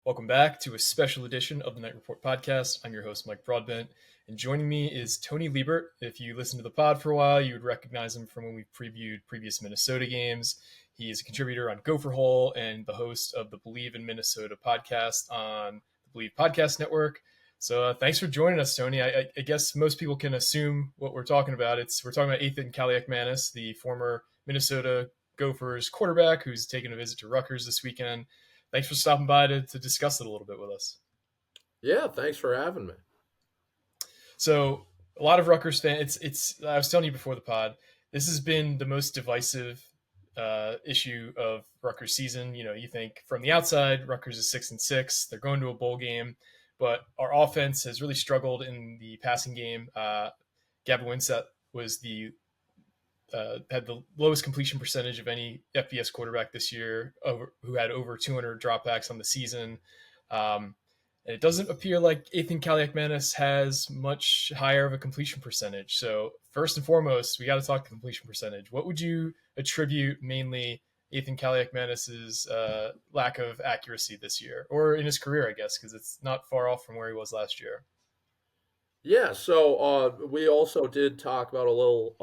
Welcome back to a special edition of the Night Report podcast. I'm your host, Mike Broadbent, and joining me is Tony Liebert. If you listen to the pod for a while, you would recognize him from when we previewed previous Minnesota games. He is a contributor on Gopherhole and the host of the Bleav in Minnesota podcast on the Bleav Podcast Network. So thanks for joining us, Tony. I guess most people can assume what we're talking about. We're talking about Athan Kaliakmanis, the former Minnesota Gophers quarterback who's taking a visit to Rutgers this weekend. Thanks for stopping by to discuss it a little bit with us. Yeah, thanks for having me. So a lot of Rutgers fans, I was telling you before the pod, this has been the most divisive issue of Rutgers season. You know, you think from the outside, Rutgers is 6-6. They're going to a bowl game, but our offense has really struggled in the passing game. Gavin Winsett was had the lowest completion percentage of any FBS quarterback this year, who had over 200 dropbacks on the season. And it doesn't appear like Athan Kaliakmanis has much higher of a completion percentage. So first and foremost, we got to talk completion percentage. What would you attribute mainly Athan Kaliakmanis's lack of accuracy this year, or in his career, I guess, because it's not far off from where he was last year? Yeah, so we also did talk about a little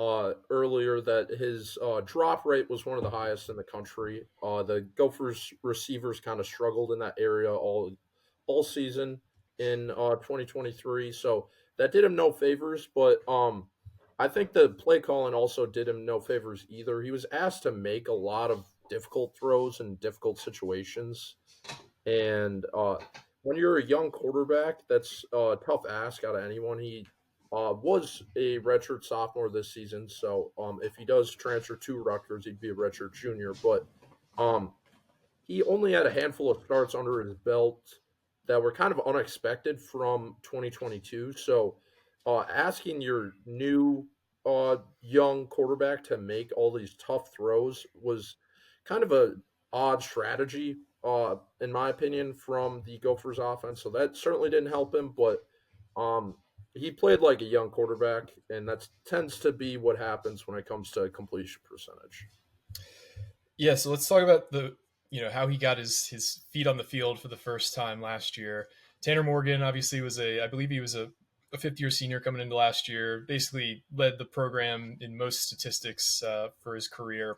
earlier that his drop rate was one of the highest in the country. The Gophers receivers kind of struggled in that area all season in 2023, so that did him no favors. But I think the play calling also did him no favors either. He was asked to make a lot of difficult throws in difficult situations, and when you're a young quarterback, that's a tough ask out of anyone. He was a redshirt sophomore this season, so if he does transfer to Rutgers, he'd be a redshirt junior. But um, he only had a handful of starts under his belt that were kind of unexpected from 2022. So asking your new young quarterback to make all these tough throws was kind of a odd strategy, in my opinion, from the Gophers offense. So that certainly didn't help him, but um, he played like a young quarterback, and that tends to be what happens when it comes to completion percentage. Yeah, so let's talk about how he got his feet on the field for the first time last year. Tanner Morgan obviously I believe he was a fifth year senior coming into last year, basically led the program in most statistics for his career.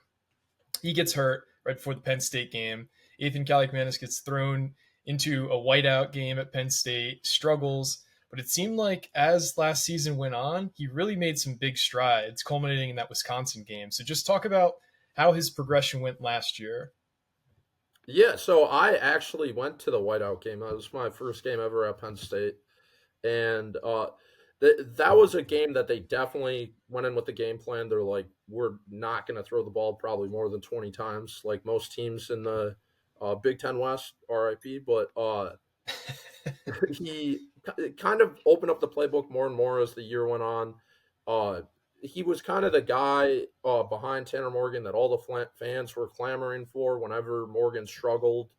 He gets hurt right before the Penn State game. Athan Kaliakmanis gets thrown into a whiteout game at Penn State, struggles, but it seemed like as last season went on, he really made some big strides, culminating in that Wisconsin game. So just talk about how his progression went last year. Yeah, so I actually went to the whiteout game. That was my first game ever at Penn State, and that was a game that they definitely went in with the game plan. They're like, we're not going to throw the ball probably more than 20 times, like most teams in the Big Ten West, RIP. But he kind of opened up the playbook more and more as the year went on. Uh, he was kind of the guy behind Tanner Morgan that all the fans were clamoring for whenever Morgan struggled,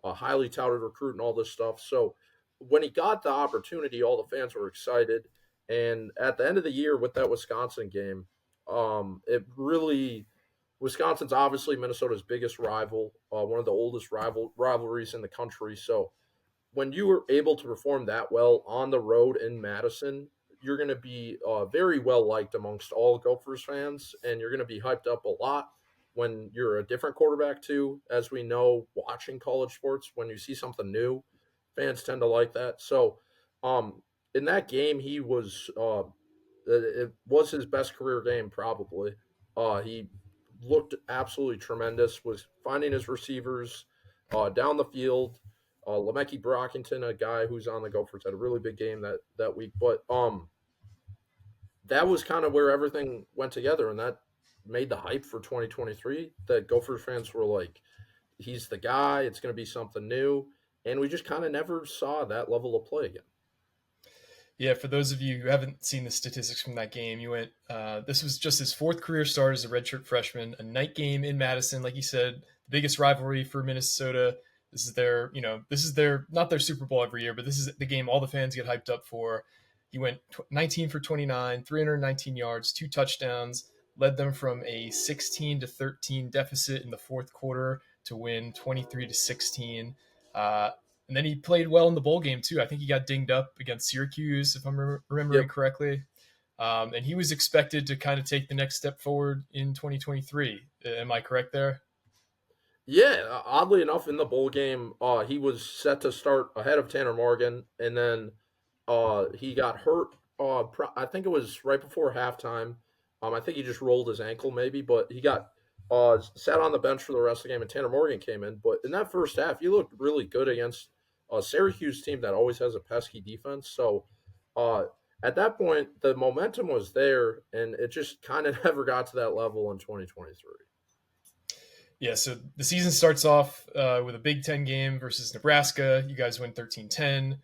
a highly touted recruit and all this stuff. So when he got the opportunity, all the fans were excited. And at the end of the year with that Wisconsin game, it really Wisconsin's obviously Minnesota's biggest rival, one of the oldest rivalries in the country. So when you were able to perform that well on the road in Madison, you're going to be very well liked amongst all Gophers fans, and you're going to be hyped up a lot when you're a different quarterback too. As we know, watching college sports, when you see something new, fans tend to like that. So, in that game, it was his best career game probably. He looked absolutely tremendous. Was finding his receivers down the field. Lemeke Brockington, a guy who's on the Gophers, had a really big game that week. But that was kind of where everything went together, and that made the hype for 2023. That Gophers fans were like, he's the guy. It's going to be something new, and we just kind of never saw that level of play again. Yeah, for those of you who haven't seen the statistics from that game, this was just his fourth career start as a redshirt freshman, a night game in Madison, like you said, the biggest rivalry for Minnesota. This is their not their Super Bowl every year, but this is the game all the fans get hyped up for. He went 19 for 29, 319 yards, 2 touchdowns, led them from a 16-13 deficit in the fourth quarter to win 23-16. And then he played well in the bowl game too. I think he got dinged up against Syracuse, if I'm remembering Yep. correctly. And he was expected to kind of take the next step forward in 2023. Am I correct there? Yeah, oddly enough, in the bowl game, he was set to start ahead of Tanner Morgan, and then he got hurt. I think it was right before halftime. I think he just rolled his ankle, maybe, but he got sat on the bench for the rest of the game, and Tanner Morgan came in. But in that first half, he looked really good against a Syracuse team that always has a pesky defense. So uh, at that point, the momentum was there, and it just kind of never got to that level in 2023. Yeah, so the season starts off with a Big Ten game versus Nebraska. You guys win 13-10.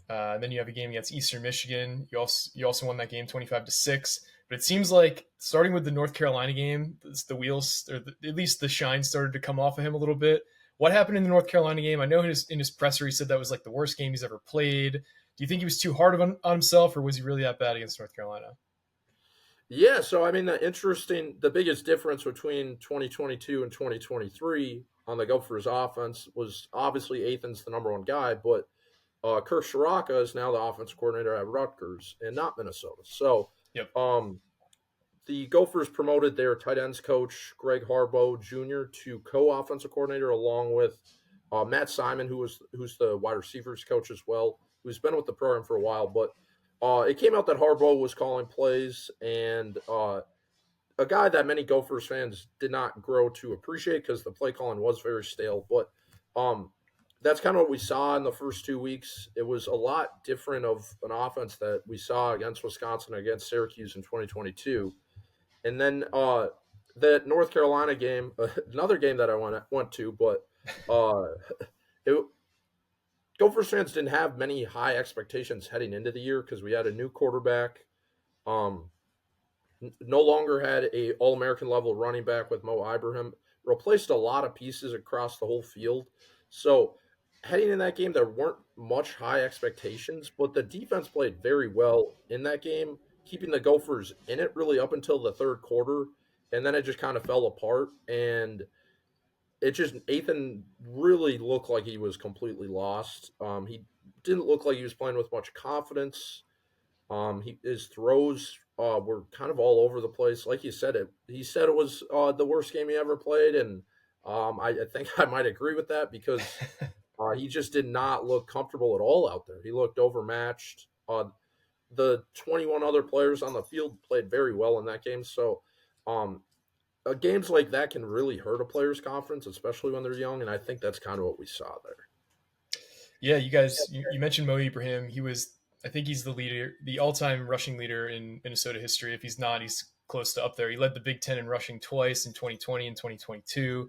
And then you have a game against Eastern Michigan. You also won that game 25-6. But it seems like starting with the North Carolina game, the wheels, or at least the shine, started to come off of him a little bit. What happened in the North Carolina game? I know in his presser he said that was like the worst game he's ever played. Do you think he was too hard on himself, or was he really that bad against North Carolina? Yeah, so I mean, the biggest difference between 2022 and 2023 on the Gophers offense was obviously Athan's the number one guy, but Kirk Shiraka is now the offense coordinator at Rutgers and not Minnesota. So Yep. um, the Gophers promoted their tight ends coach, Greg Harbaugh Jr., to co-offensive coordinator along with Matt Simon, who's the wide receivers coach as well, who's been with the program for a while. But it came out that Harbaugh was calling plays, and a guy that many Gophers fans did not grow to appreciate because the play calling was very stale. But that's kind of what we saw in the first 2 weeks. It was a lot different of an offense that we saw against Wisconsin and against Syracuse in 2022. And then that North Carolina game, another game that I went to, but uh, it, Gophers fans didn't have many high expectations heading into the year because we had a new quarterback. Um, no longer had a All American level running back with Mo Ibrahim. Replaced a lot of pieces across the whole field. So heading in that game, there weren't much high expectations, but the defense played very well in that game, keeping the Gophers in it really up until the third quarter, and then it just kind of fell apart. And it just Athan really looked like he was completely lost. He didn't look like he was playing with much confidence. His throws were kind of all over the place. Like you said, he said it was the worst game he ever played, and I think I might agree with that because he just did not look comfortable at all out there. He looked overmatched. The 21 other players on the field played very well in that game. So, um, games like that can really hurt a player's confidence, especially when they're young. And I think that's kind of what we saw there. Yeah, you mentioned Mo Ibrahim. I think he's the leader, the all-time rushing leader in Minnesota history. If he's not, he's close to up there. He led the Big Ten in rushing twice in 2020 and 2022.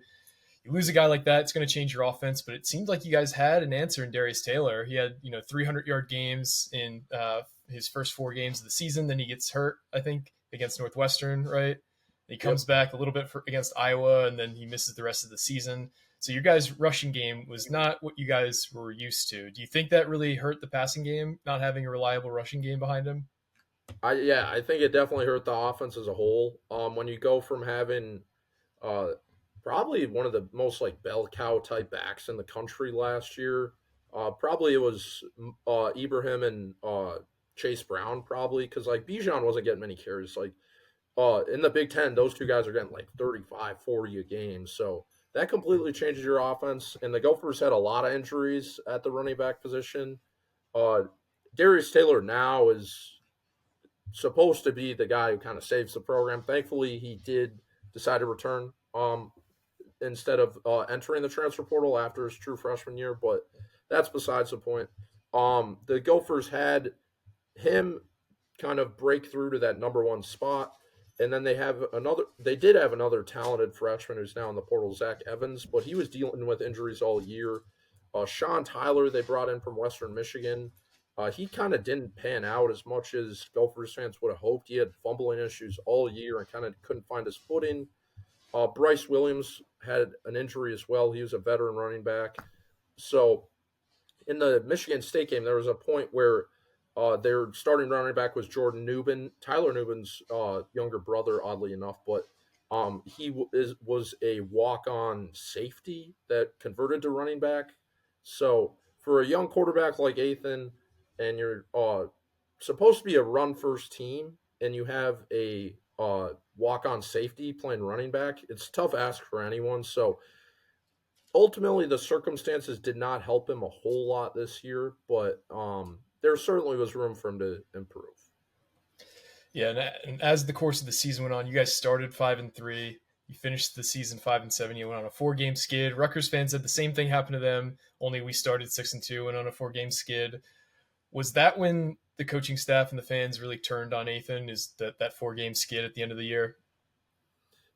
You lose a guy like that, it's going to change your offense. But it seemed like you guys had an answer in Darius Taylor. He had 300-yard games in his first 4 games of the season. Then he gets hurt, I think, against Northwestern, right? He comes Yep. back a little bit against Iowa, and then he misses the rest of the season. So your guys' rushing game was not what you guys were used to. Do you think that really hurt the passing game, not having a reliable rushing game behind him? I think it definitely hurt the offense as a whole. When you go from having uh, probably one of the most like bell cow type backs in the country last year, probably it was Ibrahim and Chase Brown, probably because like Bijan wasn't getting many carries. Like in the Big Ten, those two guys are getting like 35, 40 a game. So that completely changes your offense. And the Gophers had a lot of injuries at the running back position. Uh, Darius Taylor now is supposed to be the guy who kind of saves the program. Thankfully, he did decide to return instead of entering the transfer portal after his true freshman year, but that's besides the point. The Gophers had him kind of break through to that number one spot. And then they did have another talented freshman who's now in the portal, Zach Evans, but he was dealing with injuries all year. Sean Tyler, they brought in from Western Michigan. He kind of didn't pan out as much as Gophers fans would have hoped. He had fumbling issues all year and kind of couldn't find his footing. Bryce Williams had an injury as well. He was a veteran running back. So in the Michigan State game, there was a point where their starting running back was Jordan Newman, Tyler Newman's younger brother, oddly enough, but was a walk-on safety that converted to running back. So for a young quarterback like Athan, and you're supposed to be a run first team, and you have a walk on safety playing running back, it's a tough ask for anyone. So ultimately, the circumstances did not help him a whole lot this year, but there certainly was room for him to improve. Yeah, and as the course of the season went on, you guys started 5-3. You finished the season 5-7. You went on a 4-game skid. Rutgers fans said the same thing happened to them. Only we started 6-2, went on a 4-game skid. Was that when the coaching staff and the fans really turned on Athan? Is that 4-game skid at the end of the year?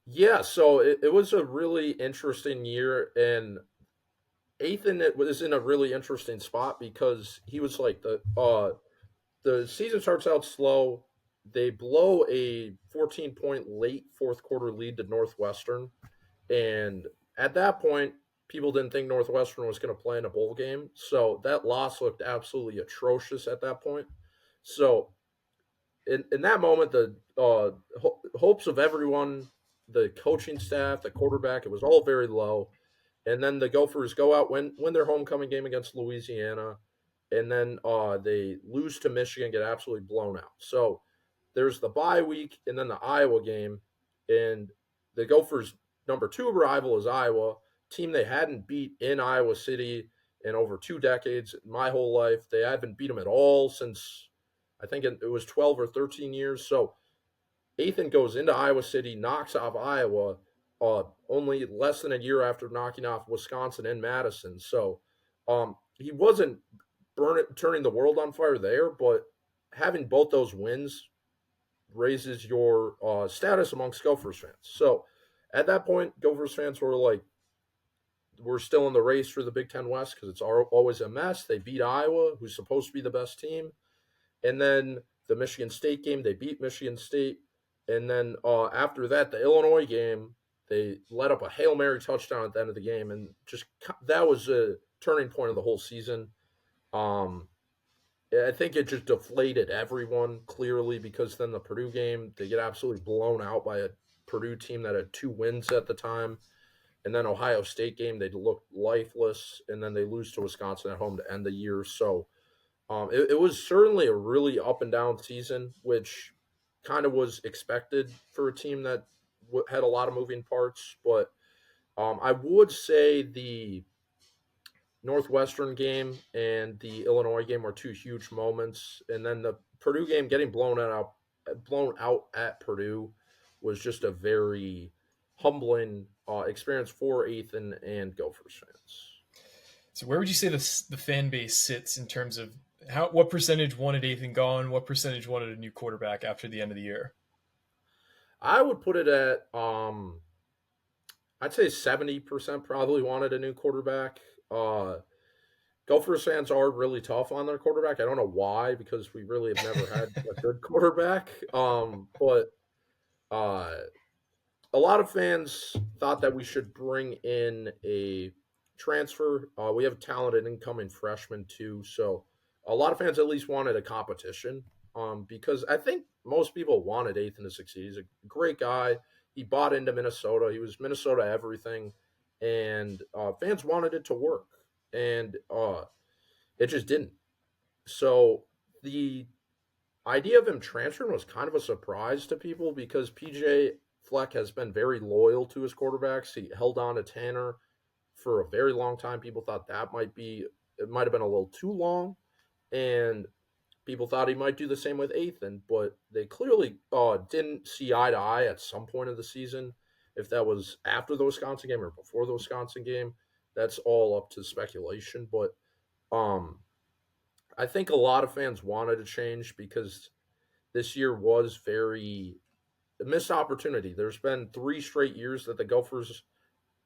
Yeah, so it was a really interesting year, and Athan it was in a really interesting spot because he was like the season starts out slow. They blow a 14-point late fourth quarter lead to Northwestern. And at that point, people didn't think Northwestern was going to play in a bowl game. So that loss looked absolutely atrocious at that point. So in that moment, the hopes of everyone, the coaching staff, the quarterback, it was all very low. And then the Gophers go out, win their homecoming game against Louisiana, and then they lose to Michigan, get absolutely blown out. So there's the bye week and then the Iowa game, and the Gophers' number two rival is Iowa, team they hadn't beat in Iowa City in over 2 decades. My whole life, they haven't beat them at all since I think it was 12 or 13 years. So Athan goes into Iowa City, knocks off Iowa, only less than a year after knocking off Wisconsin and Madison. So he wasn't turning the world on fire there, but having both those wins raises your status amongst Gophers fans. So at that point, Gophers fans were like, we're still in the race for the Big Ten West because it's always a mess. They beat Iowa, who's supposed to be the best team. And then the Michigan State game, they beat Michigan State. And then after that, the Illinois game, they let up a Hail Mary touchdown at the end of the game. And just that was a turning point of the whole season. Um, I think it just deflated everyone clearly because then the Purdue game, they get absolutely blown out by a Purdue team that had 2 wins at the time. And then Ohio State game, they looked lifeless. And then they lose to Wisconsin at home to end the year. So it was certainly a really up and down season, which kind of was expected for a team that had a lot of moving parts. But I would say the Northwestern game and the Illinois game were two huge moments, and then the Purdue game getting blown out at Purdue was just a very humbling experience for Athan and Gophers fans. So where would you say the fan base sits in terms of what percentage wanted Athan gone, what percentage wanted a new quarterback after the end of the year? I would put it at I'd say 70% probably wanted a new quarterback. Gophers fans are really tough on their quarterback. I don't know why, because we really have never had a good quarterback. But uh, a lot of fans thought that we should bring in a transfer. We have talented incoming freshmen too, so a lot of fans at least wanted a competition. Because I think most people wanted Athan to succeed. He's a great guy. He bought into Minnesota. He was Minnesota everything, and fans wanted it to work, and it just didn't. So the idea of him transferring was kind of a surprise to people because PJ Fleck has been very loyal to his quarterbacks. He held on to Tanner for a very long time. People thought it might have been a little too long, and people thought he might do the same with Athan, but they clearly didn't see eye to eye at some point of the season. If that was after the Wisconsin game or before the Wisconsin game, that's all up to speculation. But um, I think a lot of fans wanted a change because this year was very a missed opportunity. There's been 3 straight years that the Gophers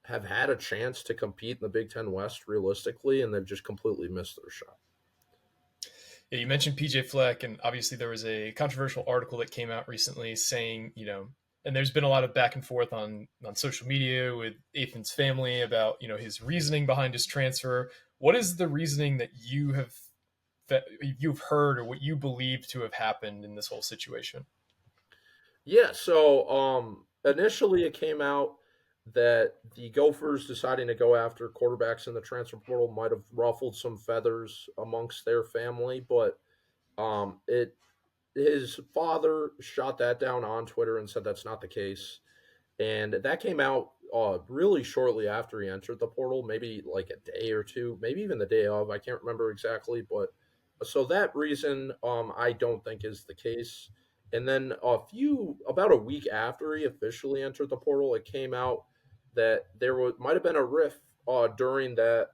have had a chance to compete in the Big Ten West realistically, and they've just completely missed their shot. Yeah, you mentioned PJ Fleck, and obviously there was a controversial article that came out recently saying, and there's been a lot of back and forth on social media with Athan's family about, his reasoning behind his transfer. What is the reasoning that you've heard or what you believe to have happened in this whole situation? Yeah, so initially it came out that the Gophers deciding to go after quarterbacks in the transfer portal might have ruffled some feathers amongst their family, but it his father shot that down on Twitter and said that's not the case, and that came out really shortly after he entered the portal, maybe like a day or two, maybe even the day of. I can't remember exactly, but so that reason I don't think is the case. And then about a week after he officially entered the portal, it came out that might have been a riff during that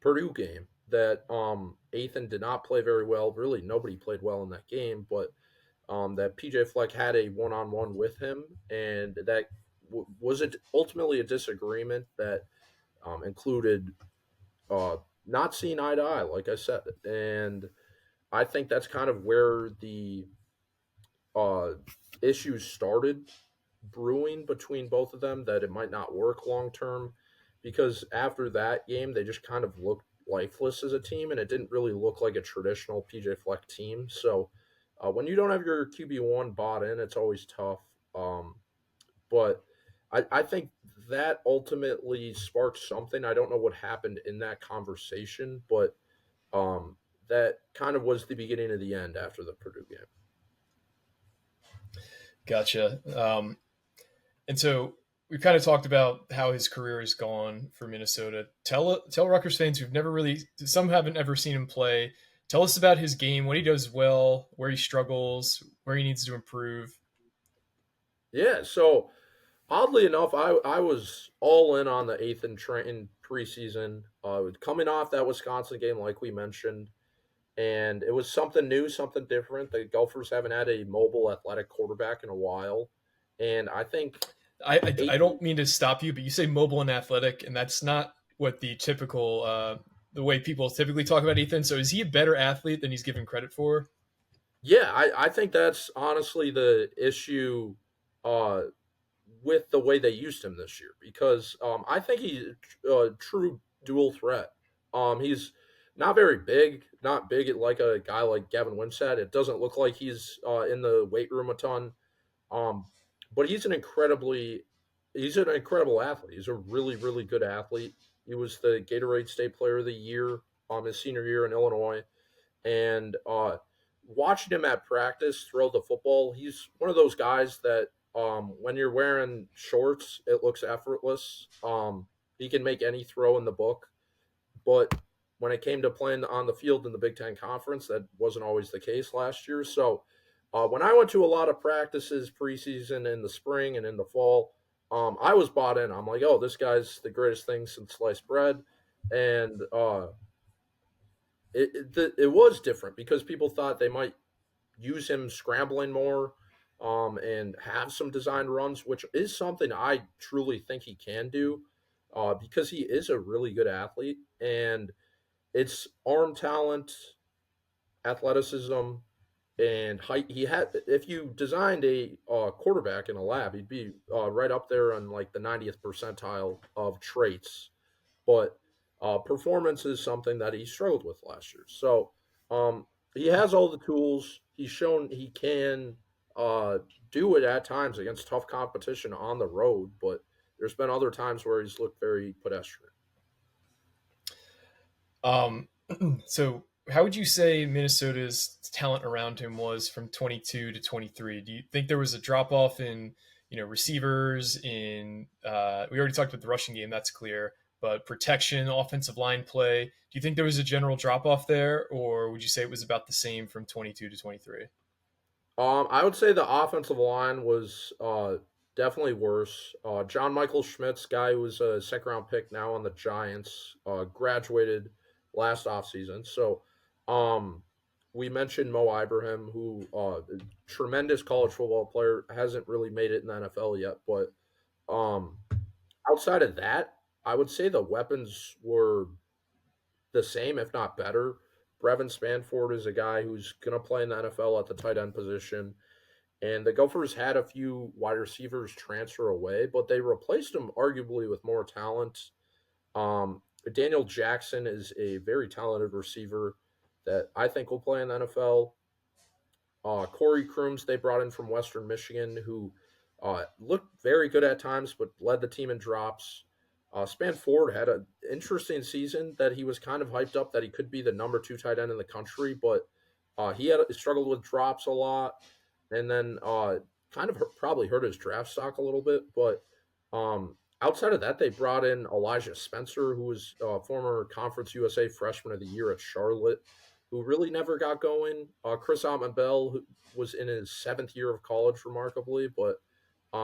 Purdue game that Athan did not play very well. Really, nobody played well in that game, but that PJ Fleck had a one-on-one with him, and that was it ultimately a disagreement that included uh, not seeing eye to eye, like I said, and I think that's kind of where the uh, issues started brewing between both of them. That it might not work long term, because after that game, they just kind of looked lifeless as a team, and it didn't really look like a traditional PJ Fleck team. So when you don't have your QB1 bought in, it's always tough. But I think that ultimately sparked something. I don't know what happened in that conversation, but um, that kind of was the beginning of the end after the Purdue game. Gotcha. And so we've kind of talked about how his career has gone for Minnesota. Tell Rutgers fans who've never really, some haven't ever seen him play. Tell us about his game, what he does well, where he struggles, where he needs to improve. Yeah, so oddly enough, I was all in on the Athan train preseason. Coming off that Wisconsin game, like we mentioned, and it was something new, something different. The Gophers haven't had a mobile, athletic quarterback in a while, and I think I Athan. don't mean to stop you, but you say mobile and athletic, and that's not what the typical the way people typically talk about Ethan. So is he a better athlete than he's given credit for? Yeah, I think that's honestly the issue uh, with the way they used him this year, because I think he's a true dual threat. He's not very big, not big like a guy like Gavin Wimsatt. It doesn't look like he's in the weight room a ton, um, but he's an incredible athlete. He's a really really good athlete. He was the Gatorade State Player of the Year his senior year in Illinois, and watching him at practice throw the football, he's one of those guys that when you're wearing shorts, it looks effortless. He can make any throw in the book, but when it came to playing on the field in the Big Ten Conference, that wasn't always the case last year. So when I went to a lot of practices preseason in the spring and in the fall, I was bought in. I'm like, oh, this guy's the greatest thing since sliced bread, and it was different because people thought they might use him scrambling more and have some design runs, which is something I truly think he can do because he is a really good athlete, and it's arm talent, athleticism, and height. He had if you designed a quarterback in a lab, he'd be right up there on like the 90th percentile of traits, but performance is something that he struggled with last year. So he has all the tools. He's shown he can uh, do it at times against tough competition on the road, but there's been other times where he's looked very pedestrian. Um, so how would you say Minnesota's talent around him was from 22 to 23? Do you think there was a drop off in receivers? In we already talked about the rushing game, that's clear, but protection, offensive line play. Do you think there was a general drop off there, or would you say it was about the same from 22 to 23? I would say the offensive line was definitely worse. John Michael Schmitz, guy who was a second round pick now on the Giants, graduated last offseason. So we mentioned Mo Ibrahim, who tremendous college football player, hasn't really made it in the NFL yet. But um, outside of that, I would say the weapons were the same, if not better. Brevin Spanford is a guy who's going to play in the NFL at the tight end position. And the Gophers had a few wide receivers transfer away, but they replaced them arguably with more talent. Daniel Jackson is a very talented receiver that I think will play in the NFL. Corey Crooms they brought in from Western Michigan, who Looked very good at times, but led the team in drops. Span Ford had an interesting season that he was kind of hyped up that he could be the number 2 tight end in the country, but he had struggled with drops a lot, and then kind of probably hurt his draft stock a little bit. But outside of that, they brought in Elijah Spencer, who was former Conference USA Freshman of the Year at Charlotte, who really never got going. Chris Bell, who was in his 7th year of college, remarkably, but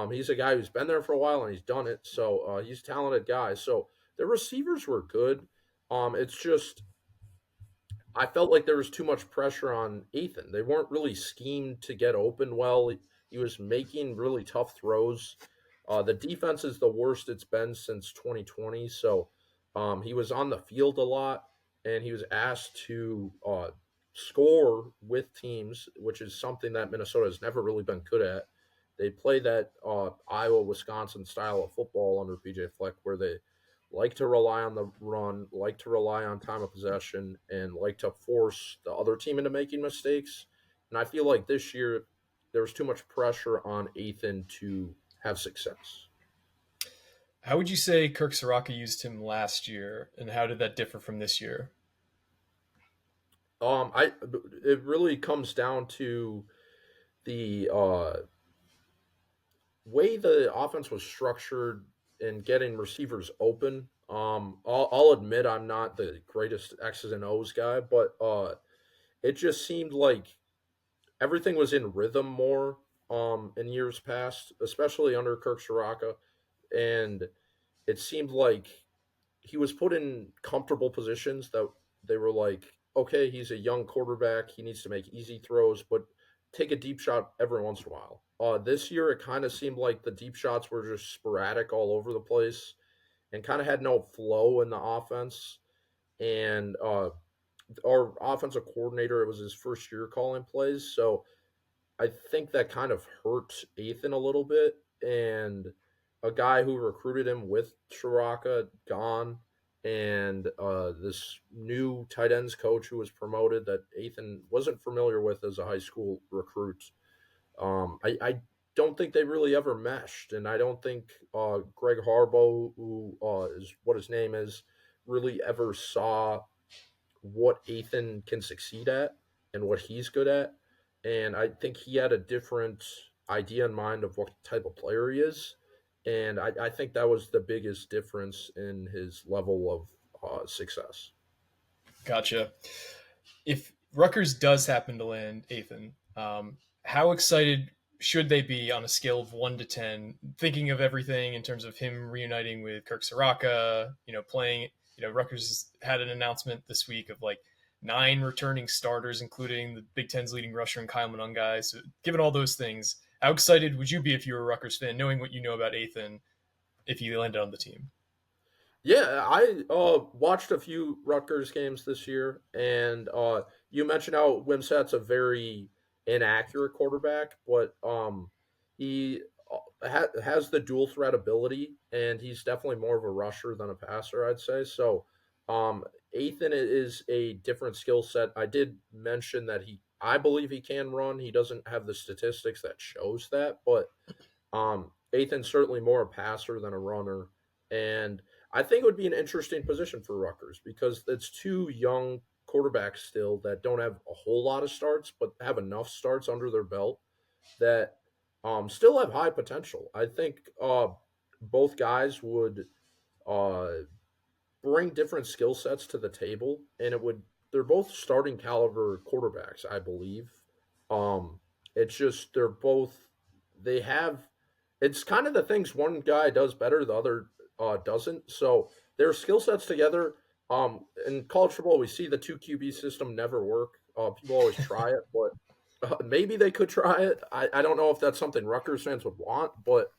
he's a guy who's been there for a while and he's done it. So he's a talented guy. So the receivers were good. It's just I felt like there was too much pressure on Ethan. They weren't really schemed to get open well. He was making really tough throws. The defense is the worst it's been since 2020. So he was on the field a lot, and he was asked to score with teams, which is something that Minnesota has never really been good at. They play that Iowa Wisconsin style of football under PJ Fleck, where they like to rely on the run, like to rely on time of possession, and like to force the other team into making mistakes. And I feel like this year there was too much pressure on Athan to have success. How would you say Kirk Soraka used him last year, and how did that differ from this year? I It really comes down to the way the offense was structured and getting receivers open. I'll admit I'm not the greatest X's and O's guy, but it just seemed like everything was in rhythm more in years past, especially under Kirk Soraka, and it seemed like he was put in comfortable positions that they were like, okay, he's a young quarterback, he needs to make easy throws, but take a deep shot every once in a while. This year, it kind of seemed like the deep shots were just sporadic all over the place and kind of had no flow in the offense. And our offensive coordinator, it was his first year calling plays, so I think that kind of hurt Athan a little bit. And a guy who recruited him with Shiraka gone, and this new tight ends coach who was promoted that Athan wasn't familiar with as a high school recruit. I don't think they really ever meshed, and I don't think Greg Harbaugh, who is what his name is, really ever saw what Athan can succeed at and what he's good at. And I think he had a different idea in mind of what type of player he is. And I think that was the biggest difference in his level of success. Gotcha. If Rutgers does happen to land Athan, how excited should they be on a scale of 1 to 10, thinking of everything in terms of him reuniting with Kirk Soraka, playing, Rutgers has had an announcement this week of like 9 returning starters, including the Big Ten's leading rusher and Kyle Monungai. So given all those things, how excited would you be if you were a Rutgers fan, knowing what you know about Athan if he landed on the team? Yeah, I watched a few Rutgers games this year, and you mentioned how Wimsatt's a very inaccurate quarterback, but he has the dual threat ability, and he's definitely more of a rusher than a passer, I'd say. So, Athan is a different skill set. I did mention that I believe he can run. He doesn't have the statistics that shows that, but Athan's certainly more a passer than a runner, and I think it would be an interesting position for Rutgers because it's 2 young quarterbacks still that don't have a whole lot of starts, but have enough starts under their belt that still have high potential. I think both guys would uh, bring different skill sets to the table, and it would. They're both starting caliber quarterbacks, I believe. Um, it's just they're both. They have. It's kind of the things one guy does better, the other doesn't. So their skill sets together. In college football, we see the 2 QB system never work. People always try it, but maybe they could try it. I don't know if that's something Rutgers fans would want, but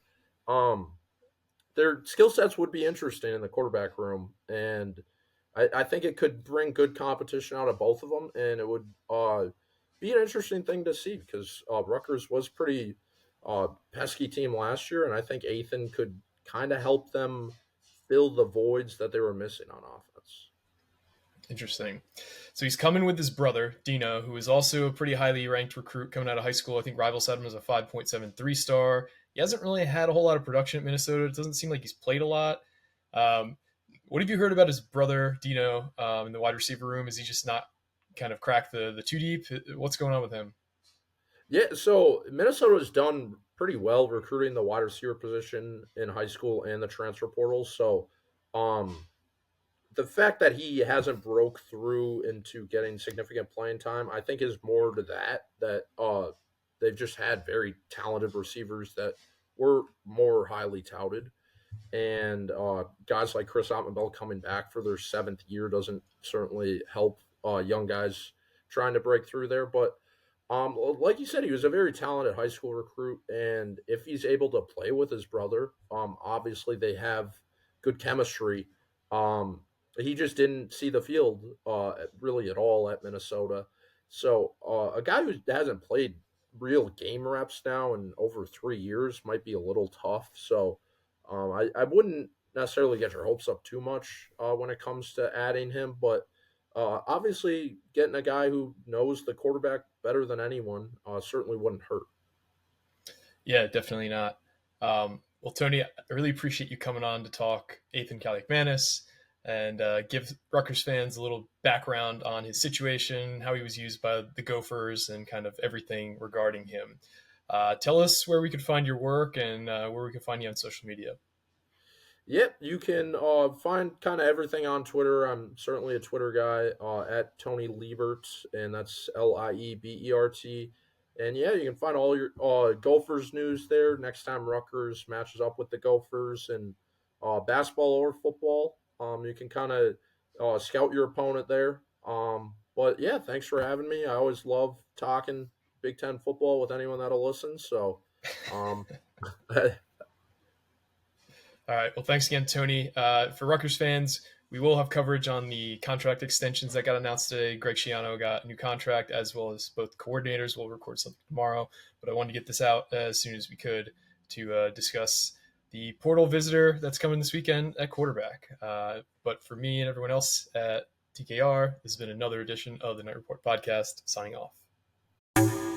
um, their skill sets would be interesting in the quarterback room, and I think it could bring good competition out of both of them, and it would be an interesting thing to see because Rutgers was pretty pesky team last year, and I think Athan could kind of help them fill the voids that they were missing on offense. Interesting. So he's coming with his brother, Dino, who is also a pretty highly ranked recruit coming out of high school. I think Rivals had him as a 5.73 star. he hasn't really had a whole lot of production at Minnesota. It doesn't seem like he's played a lot. Um, what have you heard about his brother Dino in the wide receiver room? Is he just not kind of cracked the two deep? What's going on with him? Yeah, so Minnesota has done pretty well recruiting the wide receiver position in high school and the transfer portal. So, um, the fact that he hasn't broke through into getting significant playing time, I think, is more to that they've just had very talented receivers that were more highly touted, and guys like Chris Ottenbell coming back for their seventh year doesn't certainly help young guys trying to break through there. But like you said, he was a very talented high school recruit, and if he's able to play with his brother, obviously they have good chemistry. He just didn't see the field really at all at Minnesota. So a guy who hasn't played real game reps now in over 3 years might be a little tough. So I wouldn't necessarily get your hopes up too much when it comes to adding him, but obviously getting a guy who knows the quarterback better than anyone certainly wouldn't hurt. Yeah, definitely not. Well, Tony, I really appreciate you coming on to talk Athan Kaliakmanis and give Rutgers fans a little background on his situation, how he was used by the Gophers, and kind of everything regarding him. Tell us where we could find your work and where we can find you on social media. Yep, you can find kind of everything on Twitter. I'm certainly a Twitter guy at Tony Liebert, and that's Liebert. And yeah, you can find all your Gophers news there. Next time Rutgers matches up with the Gophers and basketball or football, you can kind of scout your opponent there. But yeah, thanks for having me. I always love talking Big Ten football with anyone that'll listen. So um, All right. Well, thanks again, Tony. For Rutgers fans, we will have coverage on the contract extensions that got announced today. Greg Schiano got a new contract, as well as both coordinators. We'll record something tomorrow, but I wanted to get this out as soon as we could to discuss the portal visitor that's coming this weekend at quarterback. But for me and everyone else at TKR, this has been another edition of the Night Report podcast. Signing off.